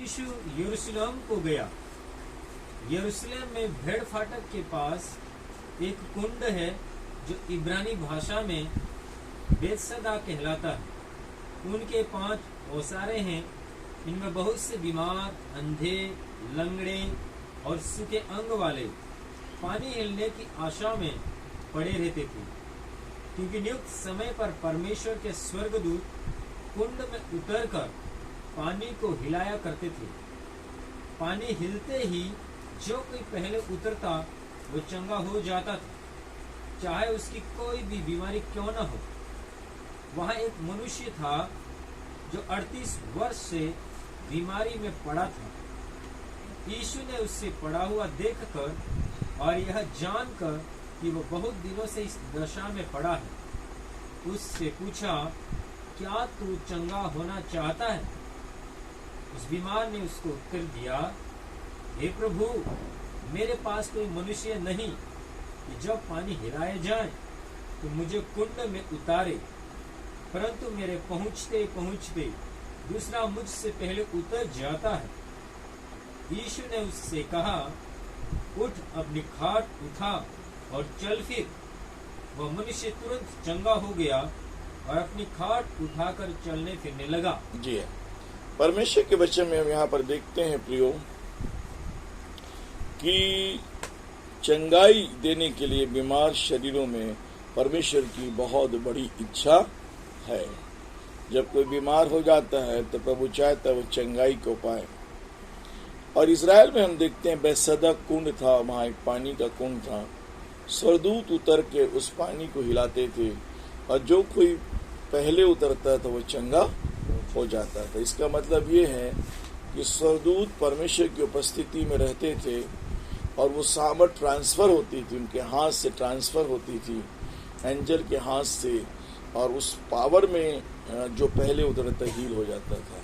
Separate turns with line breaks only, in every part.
यीशु यरूशलेम को गया। यरूशलेम में भेड़ फाटक के पास एक कुंड है जो इब्रानी भाषा में बेतसदा कहलाता है। उनके 5 ओसारे हैं, इनमें बहुत से बीमार, अंधे, लंगड़े और सूखे अंग वाले पानी हिलने की आशा में पड़े रहते थे, क्योंकि नियुक्त समय पर परमेश्वर के स्वर्गदूत कुंड में उतरकर पानी को हिलाया करते थे। पानी हिलते ही जो कोई पहले उतरता वो चंगा हो जाता था, चाहे उसकी कोई भी बीमारी क्यों न हो। वहां एक मनुष्य था जो 38 वर्ष से बीमारी में पड़ा था। यीशु ने उससे पड़ा हुआ देखकर और यह जानकर कि वो बहुत दिनों से इस दशा में पड़ा है, उससे पूछा, क्या तू चंगा होना चाहता है? उस बीमार ने उसको उत्तर दिया, हे प्रभु, मेरे पास कोई मनुष्य नहीं कि जब पानी हिलाए जाए तो मुझे कुंड में उतारे, परंतु मेरे पहुंचते पहुंचते दूसरा मुझसे पहले उतर जाता है। यीशु ने उससे कहा, उठ, अपनी खाट उठा और चल फिर। वह मनुष्य तुरंत चंगा हो गया और अपनी खाट उठाकर चलने फिरने लगा।
जी है, परमेश्वर के वचन में हम यहाँ पर देखते हैं प्रियो कि चंगाई देने के लिए बीमार शरीरों में परमेश्वर की बहुत बड़ी इच्छा है। जब कोई बीमार हो जाता है तो प्रभु चाहता है वो चंगाई को पाए। और इज़राइल में हम देखते हैं बेतसदा कुंड था, वहाँ एक पानी का कुंड था। स्वर्गदूत उतर के उस पानी को हिलाते थे और जो कोई पहले उतरता था वो चंगा हो जाता था। इसका मतलब ये है कि स्वर्गदूत परमेश्वर की उपस्थिति में रहते थे और वो सामर्थ ट्रांसफर होती थी, उनके हाथ से ट्रांसफर होती थी, एंजल के हाथ से, और उस पावर में जो पहले उतरता हील हो जाता था।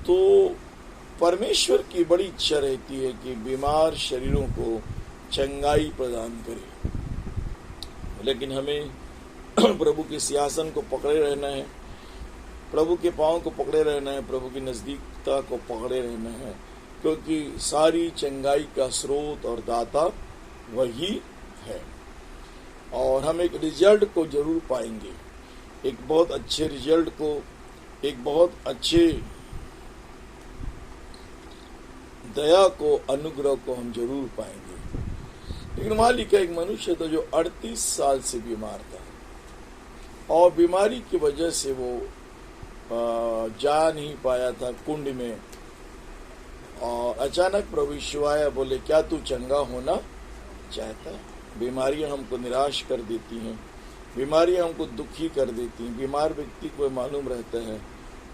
तो परमेश्वर की बड़ी इच्छा रहती है कि बीमार शरीरों को चंगाई प्रदान करे, लेकिन हमें प्रभु के सिंहासन को पकड़े रहना है, प्रभु के पांव को पकड़े रहना है, प्रभु की नजदीकता को पकड़े रहना है, क्योंकि सारी चंगाई का स्रोत और दाता वही है। और हम एक रिजल्ट को जरूर पाएंगे, एक बहुत अच्छे रिजल्ट को, एक बहुत अच्छे दया को, अनुग्रह को हम जरूर पाएंगे। लेकिन वहां लिखा एक मनुष्य था जो 38 साल से बीमार था और बीमारी की वजह से वो जा नहीं पाया था कुंड में। और अचानक प्रभु यीशु आया, बोले, क्या तू चंगा होना चाहता है? बीमारियां हमको निराश कर देती हैं, बीमारियां हमको दुखी कर देती हैं। बीमार व्यक्ति को मालूम रहता है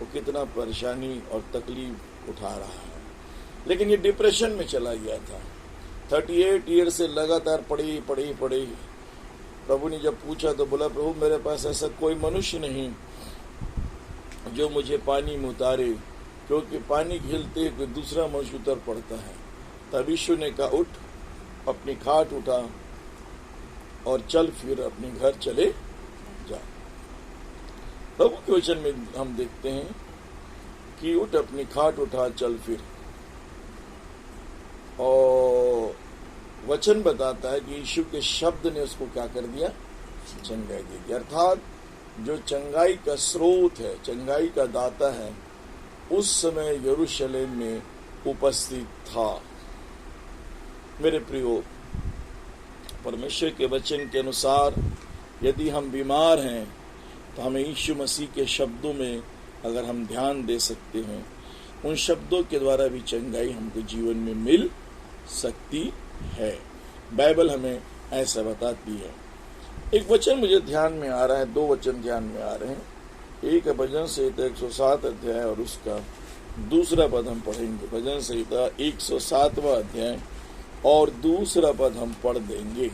वो कितना परेशानी और तकलीफ उठा रहा है, लेकिन ये डिप्रेशन में चला गया था। 38 ईयर से लगातार पढ़ी। प्रभु ने जब पूछा तो बोला, प्रभु मेरे पास ऐसा कोई मनुष्य नहीं जो मुझे पानी में उतारे, क्योंकि पानी हिलते कोई दूसरा मनुष्य उतर पड़ता है। तब यीशु ने कहा, उठ, अपनी खाट उठा और चल फिर, अपने घर चले जा। प्रभु के वचन में हम देखते हैं कि उठ, अपनी खाट उठा, चल फिर। और वचन बताता है कि यीशु के शब्द ने उसको क्या कर दिया? चंगाई दे दी। अर्थात जो चंगाई का स्रोत है, चंगाई का दाता है, उस समय यरूशलेम में उपस्थित था। मेरे प्रियो, परमेश्वर के वचन के अनुसार यदि हम बीमार हैं तो हमें यीशु मसीह के शब्दों में अगर हम ध्यान दे सकते हैं, उन शब्दों के द्वारा भी चंगाई हमको जीवन में मिल सकती है। बाइबल हमें ऐसा बताती है। एक वचन मुझे ध्यान में आ रहा है, 2 वचन ध्यान में आ रहे हैं। एक है भजन संहिता 107 अध्याय और उसका दूसरा पद हम पढ़ेंगे। भजन संहिता 107वां अध्याय और दूसरा पद हम पढ़ देंगे।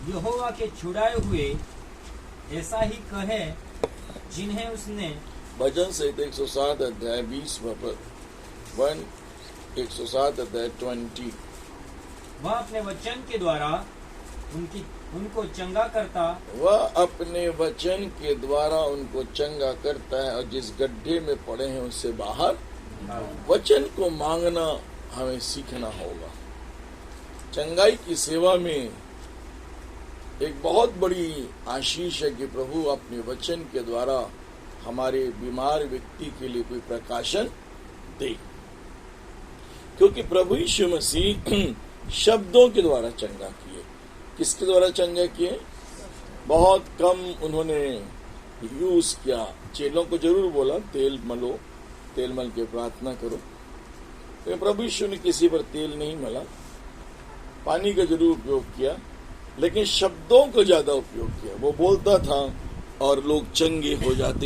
यहोवा के छुड़ाए हुए ऐसा ही कहे जिन्हें उसने,
भजन संहिता 107 अध्याय 20वां पद, 107 अध्याय 20।
वह अपने वचन के द्वारा उनको चंगा करता
वह अपने वचन के द्वारा उनको चंगा करता है, और जिस गड्ढे में पड़े हैं उससे बाहर वचन को मांगना हमें सीखना होगा। चंगाई की सेवा में एक बहुत बड़ी आशीष है कि प्रभु अपने वचन के द्वारा हमारे बीमार व्यक्ति के लिए कोई प्रकाशन दे, क्योंकि प्रभु यीशु मसीह शब्दों के द्वारा चंगा किए। किसके द्वारा चंगा किए? बहुत कम उन्होंने यूज किया। चेलों को जरूर बोला तेल मलो, तेल मल के प्रार्थना करो, लेकिन प्रभु यीशु ने किसी पर तेल नहीं मला, पानी का जरूर उपयोग किया, लेकिन शब्दों को ज्यादा उपयोग किया। वो बोलता था और लोग चंगे हो जाते